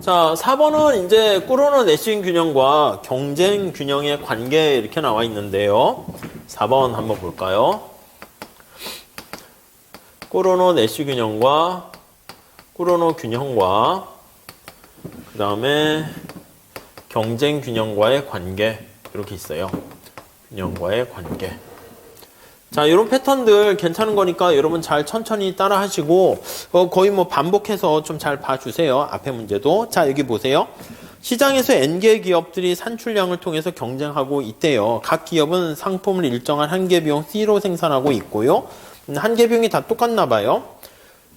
자, 4번은 이제 꾸르노 내시균 균형과 경쟁 균형의 관계 이렇게 나와 있는데요. 4번 한번 볼까요? 꾸르노 내시 균형과 꾸르노 균형과 그 다음에 경쟁 균형과의 관계 이렇게 있어요. 균형과의 관계. 자, 이런 패턴들 괜찮은 거니까 여러분 잘 천천히 따라 하시고 거의 뭐 반복해서 좀 잘 봐주세요. 앞에 문제도. 자, 여기 보세요. 시장에서 N개 기업들이 산출량을 통해서 경쟁하고 있대요. 각 기업은 상품을 일정한 한계 비용 C로 생산하고 있고요. 한계 비용이 다 똑같나 봐요.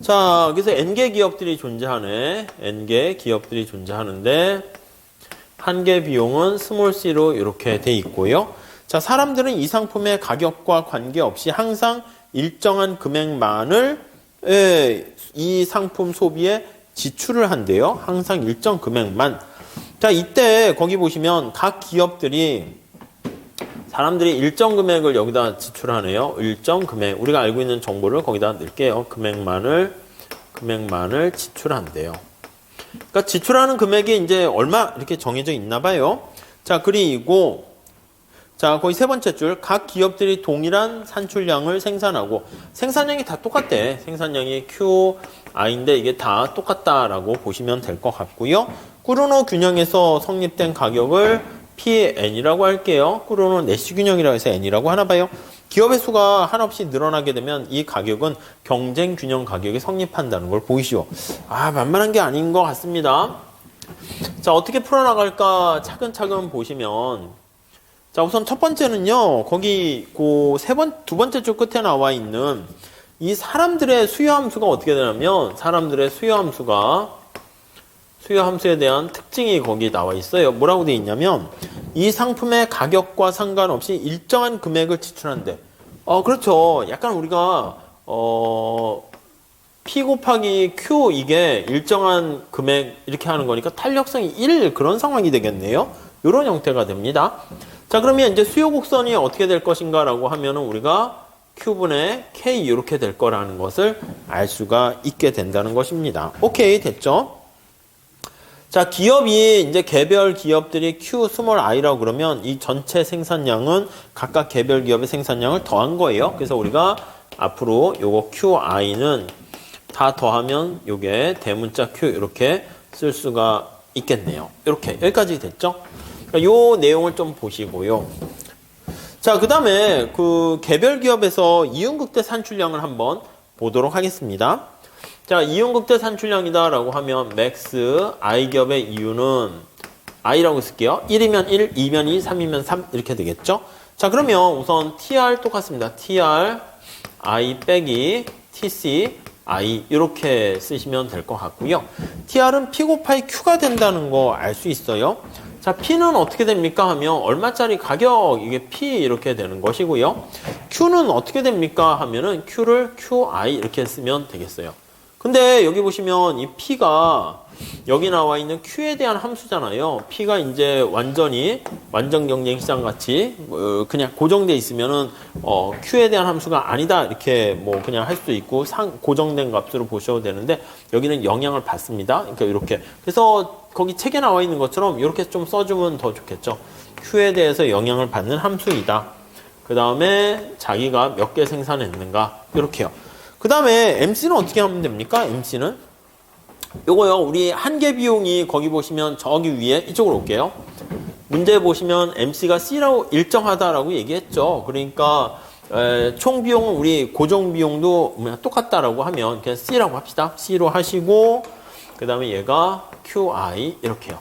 자, 그래서 N개 기업들이 존재하네. N개 기업들이 존재하는데 한계 비용은 스몰 c로 이렇게 돼 있고요. 자, 사람들은 이 상품의 가격과 관계없이 항상 일정한 금액만을 이 상품 소비에 지출을 한대요. 항상 일정 금액만. 자, 이때 거기 보시면 각 기업들이 사람들이 일정 금액을 여기다 지출하네요. 일정 금액. 우리가 알고 있는 정보를 거기다 넣을게요. 금액만을 지출한대요. 그러니까 지출하는 금액이 이제 얼마 이렇게 정해져 있나 봐요. 자, 그리고 자, 거기 세 번째 줄. 각 기업들이 동일한 산출량을 생산하고 생산량이 다 똑같대. 생산량이 QI인데 이게 다 똑같다라고 보시면 될 것 같고요. 꾸르노 균형에서 성립된 가격을 PN이라고 할게요. 꾸르노 내시 균형이라고 해서 N이라고 하나 봐요. 기업의 수가 한없이 늘어나게 되면 이 가격은 경쟁 균형 가격이 성립한다는 걸 보이시오. 아, 만만한 게 아닌 것 같습니다. 자, 어떻게 풀어나갈까 차근차근 보시면 자, 우선 첫 번째는요, 거기 두 번째 줄 끝에 나와 있는 이 사람들의 수요 함수가 어떻게 되냐면 사람들의 수요 함수에 대한 특징이 거기 나와 있어요. 뭐라고 되어 있냐면 이 상품의 가격과 상관없이 일정한 금액을 지출한대. 그렇죠. 약간 우리가 P 곱하기 Q 이게 일정한 금액 이렇게 하는 거니까 탄력성이 1 그런 상황이 되겠네요. 이런 형태가 됩니다. 자, 그러면 이제 수요 곡선이 어떻게 될 것인가 라고 하면은 우리가 Q분의 K 이렇게 될 거라는 것을 알 수가 있게 된다는 것입니다. 오케이, 됐죠? 자, 기업이 이제 개별 기업들이 Q 스몰 i라고 그러면 이 전체 생산량은 각각 개별 기업의 생산량을 더한 거예요. 그래서 우리가 앞으로 요거 QI는 다 더하면 요게 대문자 Q 이렇게 쓸 수가 있겠네요. 이렇게 여기까지 됐죠? 요 내용을 좀 보시고요. 자, 그 다음에 그 개별 기업에서 이윤극대 산출량을 한번 보도록 하겠습니다. 자, 이윤극대 산출량이다 라고 하면 맥스 I 기업의 이윤은 I라고 쓸게요. 1이면 1, 2면 2, 3이면 3 이렇게 되겠죠. 자, 그러면 우선 TR 똑같습니다. TR I 빼기 TC I 이렇게 쓰시면 될 것 같고요. TR은 P 곱하기 Q가 된다는 거 알 수 있어요. 자, P는 어떻게 됩니까 하면 얼마짜리 가격 이게 P 이렇게 되는 것이고요. Q는 어떻게 됩니까 하면은 Q를 QI 이렇게 쓰면 되겠어요. 근데 여기 보시면 이 P가 여기 나와 있는 Q에 대한 함수잖아요. P가 이제 완전 경쟁 시장 같이 그냥 고정돼 있으면은 Q에 대한 함수가 아니다 이렇게 뭐 그냥 할 수도 있고 고정된 값으로 보셔도 되는데 여기는 영향을 받습니다. 그러니까 이렇게 그래서 거기 책에 나와 있는 것처럼 이렇게 좀 써주면 더 좋겠죠. Q에 대해서 영향을 받는 함수이다. 그 다음에 자기가 몇 개 생산했는가 이렇게요. 그 다음에 MC는 어떻게 하면 됩니까? MC는 요거요. 우리 한계 비용이 거기 보시면 저기 위에 이쪽으로 올게요. 문제 보시면 MC가 C라고 일정하다라고 얘기했죠. 그러니까 총 비용은 우리 고정 비용도 똑같다라고 하면 그냥 C라고 합시다. C로 하시고 그 다음에 얘가 QI 이렇게요.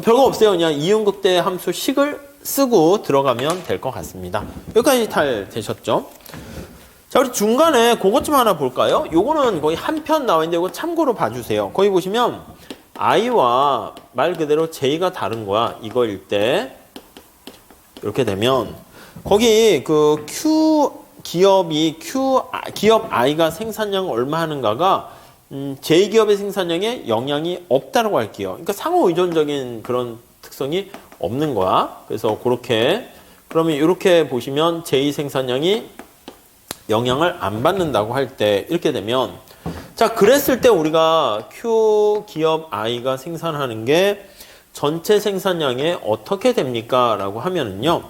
별거 없어요. 그냥 이윤극대 함수 식을 쓰고 들어가면 될 것 같습니다. 여기까지 잘 되셨죠? 자, 우리 중간에 그것 좀 하나 볼까요? 요거는 거의 한 편 나와 있는데 이거 참고로 봐주세요. 거기 보시면 I와 말 그대로 J가 다른 거야. 이거일 때 이렇게 되면 거기 그 기업 I가 생산량 얼마 하는가가 J기업의 생산량에 영향이 없다고 할게요. 그러니까 상호 의존적인 그런 특성이 없는 거야. 그래서 그러면 이렇게 보시면 J 생산량이 영향을 안 받는다고 할 때 이렇게 되면 자, 그랬을 때 우리가 Q 기업 I가 생산하는 게 전체 생산량에 어떻게 됩니까? 라고 하면은요.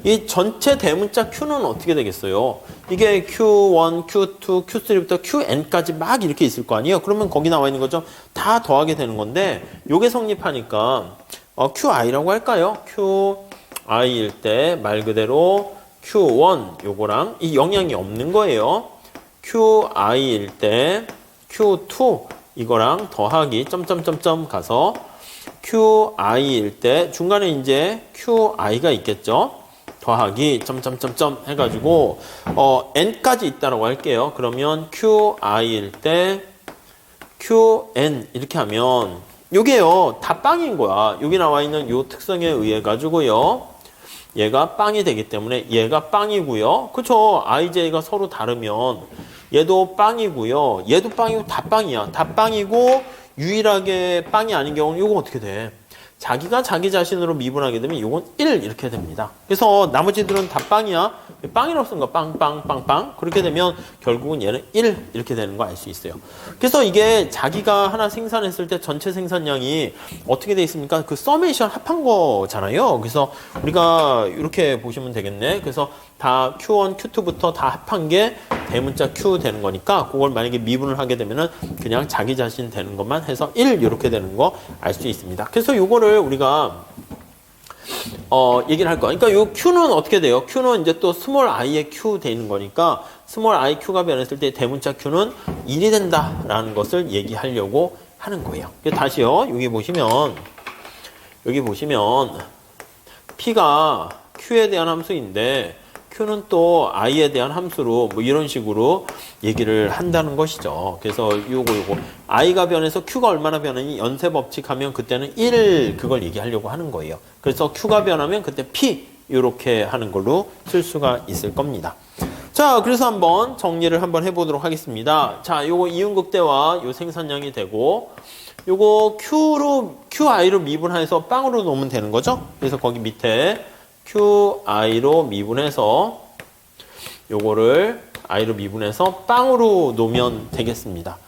이 전체 대문자 Q는 어떻게 되겠어요? 이게 Q1, Q2, Q3부터 QN까지 막 이렇게 있을 거 아니에요? 그러면 거기 나와 있는 거죠? 다 더하게 되는 건데 요게 성립하니까 QI라고 할까요? QI일 때 말 그대로 Q1 요거랑 이 영향이 없는 거예요. QI일 때 Q2 이거랑 더하기 점점점점 가서 QI일 때 중간에 이제 QI가 있겠죠. 더하기 점점점점 해가지고 N까지 있다라고 할게요. 그러면 QI일 때 QN 이렇게 하면 요게요 다 빵인 거야. 여기 나와 있는 요 특성에 의해 가지고요. 얘가 빵이 되기 때문에 얘가 빵이고요. 그쵸? IJ가 서로 다르면 얘도 빵이고요. 얘도 빵이고 다 빵이야. 다 빵이고 유일하게 빵이 아닌 경우는 요거 어떻게 돼? 자기가 자기 자신으로 미분하게 되면 요건 1 이렇게 됩니다. 그래서 나머지들은 다 빵이야. 빵이라고 쓴 거 빵, 빵, 빵, 빵. 그렇게 되면 결국은 얘는 1 이렇게 되는 거 알 수 있어요. 그래서 이게 자기가 하나 생산했을 때 전체 생산량이 어떻게 돼 있습니까? 그 서메이션 합한 거잖아요. 그래서 우리가 이렇게 보시면 되겠네. 그래서 다 Q1, Q2부터 다 합한 게 대문자 Q 되는 거니까 그걸 만약에 미분을 하게 되면은 그냥 자기 자신 되는 것만 해서 1 이렇게 되는 거 알 수 있습니다. 그래서 요거를 우리가 얘기를 할 거야. 그러니까 요 Q는 어떻게 돼요? Q는 이제 또 스몰 i의 Q 되는 거니까 스몰 i Q가 변했을 때 대문자 Q는 1이 된다라는 것을 얘기하려고 하는 거예요. 다시요. 여기 보시면 P가 Q에 대한 함수인데 Q는 또 i에 대한 함수로 뭐 이런 식으로 얘기를 한다는 것이죠. 그래서 요거 i가 변해서 Q가 얼마나 변하니 연쇄 법칙하면 그때는 1 그걸 얘기하려고 하는 거예요. 그래서 Q가 변하면 그때 P 이렇게 하는 걸로 쓸 수가 있을 겁니다. 자, 그래서 한번 정리를 한번 해보도록 하겠습니다. 자, 요거 이윤극대와 요 생산량이 되고 요거 QI로 미분해서 빵으로 놓으면 되는 거죠. 그래서 거기 밑에 QI로 미분해서 요거를 I로 미분해서 빵으로 놓으면 되겠습니다.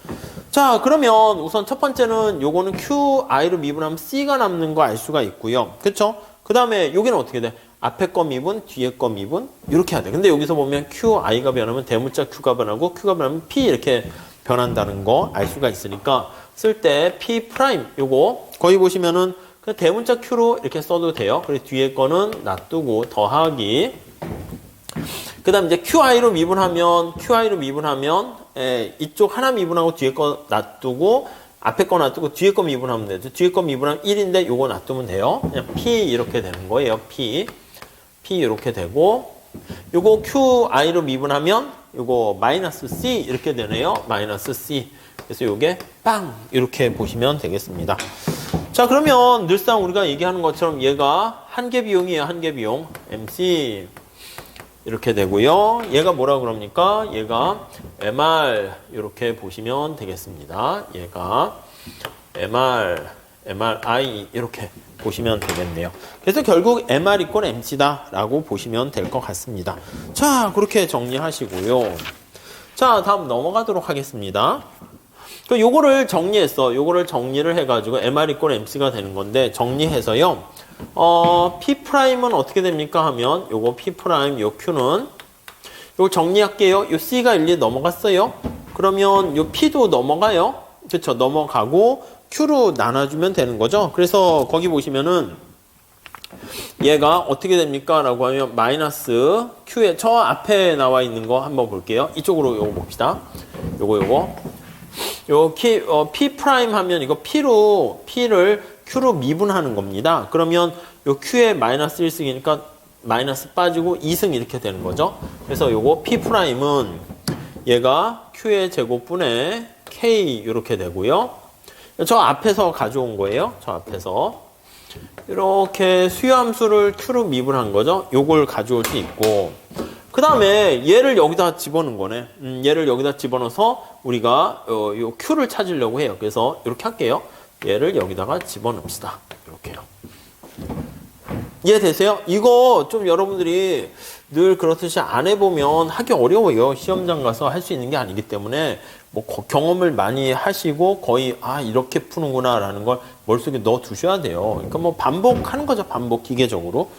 자, 그러면 우선 첫 번째는 요거는 QI로 미분하면 C가 남는 거 알 수가 있고요. 그쵸? 그 다음에 여기는 어떻게 돼? 앞에 거 미분, 뒤에 거 미분 이렇게 해야 돼. 근데 여기서 보면 QI가 변하면 대문자 Q가 변하고 Q가 변하면 P 이렇게 변한다는 거 알 수가 있으니까 쓸 때 P 프라임 요거 거기 보시면은 그 대문자 Q로 이렇게 써도 돼요. 그리고 뒤에 거는 놔두고 더하기. 그 다음 이제 QI로 미분하면 이쪽 하나 미분하고 뒤에 거 놔두고 앞에 거 놔두고 뒤에 거 미분하면 되죠. 뒤에 거 미분하면 1인데 요거 놔두면 돼요. 그냥 P 이렇게 되는 거예요. P 이렇게 되고 요거 QI로 미분하면 요거 마이너스 C 이렇게 되네요. 마이너스 C. 그래서 요게 빵 이렇게 보시면 되겠습니다. 자, 그러면 늘상 우리가 얘기하는 것처럼 얘가 한계 비용이에요. 한계 비용. MC 이렇게 되고요. 얘가 뭐라 그럽니까? 얘가 MR 이렇게 보시면 되겠습니다. 얘가 MRI 이렇게 보시면 되겠네요. 그래서 결국 MR 이꼴 MC다 라고 보시면 될 것 같습니다. 자, 그렇게 정리하시고요. 자, 다음 넘어가도록 하겠습니다. 요거를 정리했어. 요거를 정리를 해가지고 MR 이꼴 MC가 되는 건데 정리해서요. P'은 어떻게 됩니까? 하면 요거 P' 요 Q는 요거 정리할게요. 요 C가 1, 2 넘어갔어요. 그러면 요 P도 넘어가요. 그쵸? 넘어가고 Q로 나눠주면 되는 거죠. 그래서 거기 보시면은 얘가 어떻게 됩니까? 라고 하면 마이너스 Q에 저 앞에 나와 있는 거 한번 볼게요. 이쪽으로 요거 봅시다. 요거 P' 하면 이거 P를 Q로 미분하는 겁니다. 그러면 요 Q에 마이너스 1승이니까 마이너스 빠지고 2승 이렇게 되는 거죠. 그래서 요거 P'은 얘가 Q의 제곱분의 K 이렇게 되고요. 저 앞에서 가져온 거예요. 저 앞에서. 이렇게 수요함수를 Q로 미분한 거죠. 요걸 가져올 수 있고. 그 다음에 얘를 여기다 집어넣은 거네. 얘를 여기다 집어넣어서 우리가 요 Q를 찾으려고 해요. 그래서 이렇게 할게요. 얘를 여기다가 집어넣읍시다. 이렇게요. 이해되세요? 이거 좀 여러분들이 늘 그렇듯이 안 해보면 하기 어려워요. 시험장 가서 할 수 있는 게 아니기 때문에 뭐 경험을 많이 하시고 거의 이렇게 푸는구나라는 걸 머릿속에 넣어 두셔야 돼요. 그러니까 뭐 반복하는 거죠. 반복 기계적으로.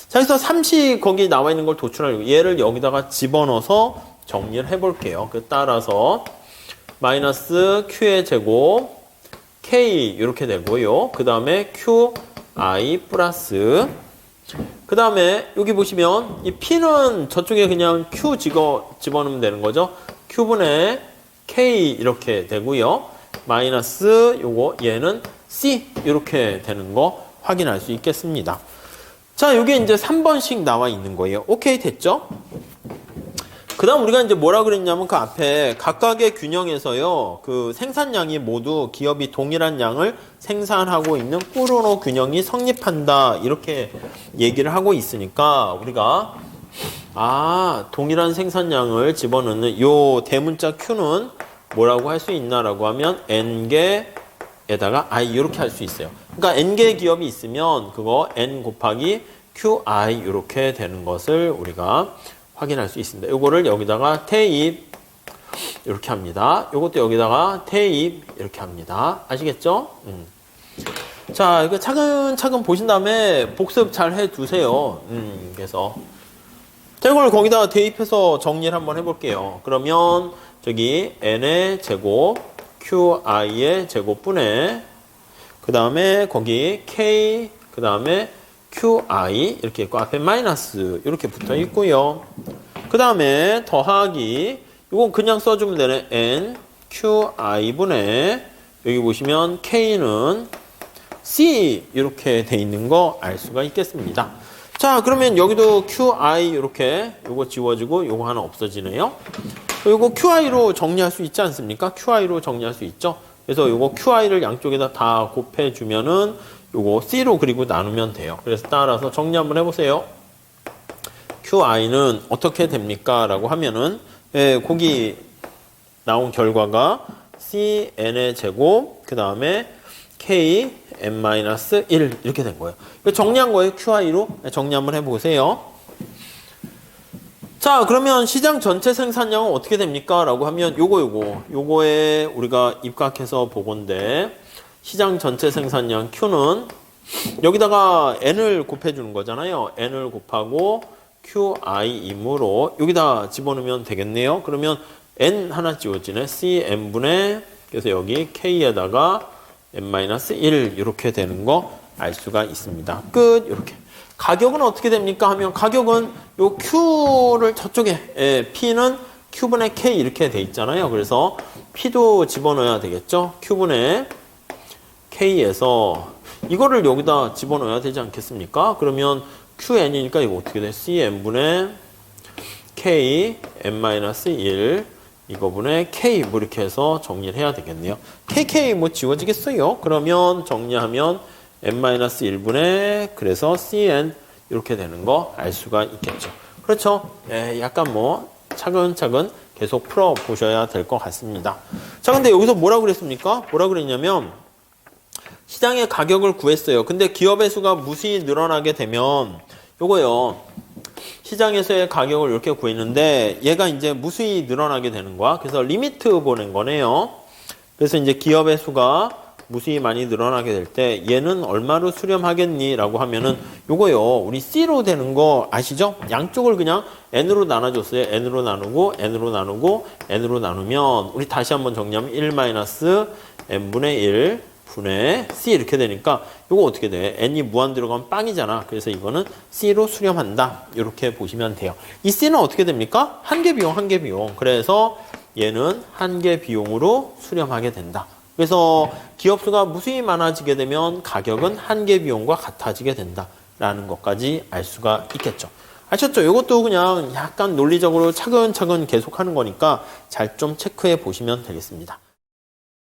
자, 그래서 3시 거기 나와 있는 걸 도출하려고 얘를 여기다가 집어넣어서 정리를 해볼게요. 따라서 마이너스 q의 제곱 k 이렇게 되고요. 그 다음에 qi 플러스 그 다음에 여기 보시면 이 p는 저쪽에 그냥 q 집어넣으면 되는 거죠. q분의 k 이렇게 되고요. 마이너스 요거 얘는 c 이렇게 되는 거 확인할 수 있겠습니다. 자, 요게 이제 3번씩 나와 있는 거예요. 오케이 됐죠? 그 다음 우리가 이제 뭐라 그랬냐면 그 앞에 각각의 균형에서요, 그 생산량이 모두 기업이 동일한 양을 생산하고 있는 꾸르노 균형이 성립한다. 이렇게 얘기를 하고 있으니까 우리가 동일한 생산량을 집어넣는 요 대문자 Q는 뭐라고 할 수 있나라고 하면 N개에다가 I 이렇게 할 수 있어요. 그러니까 N개 기업이 있으면 그거 N 곱하기 QI 이렇게 되는 것을 우리가 확인할 수 있습니다. 요거를 여기다가 대입 이렇게 합니다. 요것도 여기다가 대입 이렇게 합니다. 아시겠죠? 자, 이거 차근차근 보신 다음에 복습 잘 해두세요. 그래서 자, 이걸 거기다가 대입해서 정리를 한번 해볼게요. 그러면 저기 n의 제곱 qi의 제곱분의 그 다음에 거기 k 그 다음에 qi 이렇게 있고 앞에 마이너스 이렇게 붙어 있고요. 그 다음에 더하기 이건 그냥 써주면 되네. n qi분의 여기 보시면 k는 c 이렇게 돼 있는 거 알 수가 있겠습니다. 자, 그러면 여기도 qi 이렇게 요거 지워지고 요거 하나 없어지네요. 요거 QI로 정리할 수 있지 않습니까? QI로 정리할 수 있죠? 그래서 요거 QI를 양쪽에다 다 곱해주면은 요거 C로 그리고 나누면 돼요. 그래서 따라서 정리 한번 해보세요. QI는 어떻게 됩니까? 라고 하면은, 거기 나온 결과가 CN의 제곱, 그 다음에 K, N-1 이렇게 된 거예요. 정리한 거예요. QI로. 정리 한번 해보세요. 자, 그러면 시장 전체 생산량은 어떻게 됩니까? 라고 하면 요거에 우리가 입각해서 보건데 시장 전체 생산량 Q는 여기다가 N을 곱해주는 거잖아요. N을 곱하고 QI이므로 여기다 집어넣으면 되겠네요. 그러면 N 하나 지워지네. CN분의 그래서 여기 K에다가 N-1 이렇게 되는 거 알 수가 있습니다. 끝. 이렇게. 가격은 어떻게 됩니까? 하면 가격은 요 Q를 저쪽에 P는 Q분의 K 이렇게 돼 있잖아요. 그래서 P도 집어넣어야 되겠죠. Q분의 K에서 이거를 여기다 집어넣어야 되지 않겠습니까? 그러면 QN이니까 이거 어떻게 돼? CN분의 K N-1 이거분의 K 뭐 이렇게 해서 정리를 해야 되겠네요. KK 뭐 지워지겠어요? 그러면 정리하면 N-1분의 그래서 CN 이렇게 되는 거 알 수가 있겠죠. 그렇죠? 약간 뭐 차근차근 계속 풀어 보셔야 될 것 같습니다. 자, 근데 여기서 뭐라 그랬습니까? 뭐라 그랬냐면 시장의 가격을 구했어요. 근데 기업의 수가 무수히 늘어나게 되면 요거요. 시장에서의 가격을 이렇게 구했는데 얘가 이제 무수히 늘어나게 되는 거야. 그래서 리미트 보낸 거네요. 그래서 이제 기업의 수가 무수히 많이 늘어나게 될 때 얘는 얼마로 수렴하겠니? 라고 하면은 요거요. 우리 C로 되는 거 아시죠? 양쪽을 그냥 N으로 나눠줬어요. N으로 나누고 N으로 나누고 N으로 나누면 우리 다시 한번 정리하면 1-N분의 1 분의 C 이렇게 되니까 요거 어떻게 돼? N이 무한 들어가면 빵이잖아. 그래서 이거는 C로 수렴한다. 이렇게 보시면 돼요. 이 C는 어떻게 됩니까? 한계 비용. 그래서 얘는 한계 비용으로 수렴하게 된다. 그래서 기업 수가 무수히 많아지게 되면 가격은 한계 비용과 같아지게 된다라는 것까지 알 수가 있겠죠. 아셨죠? 이것도 그냥 약간 논리적으로 차근차근 계속하는 거니까 잘 좀 체크해 보시면 되겠습니다.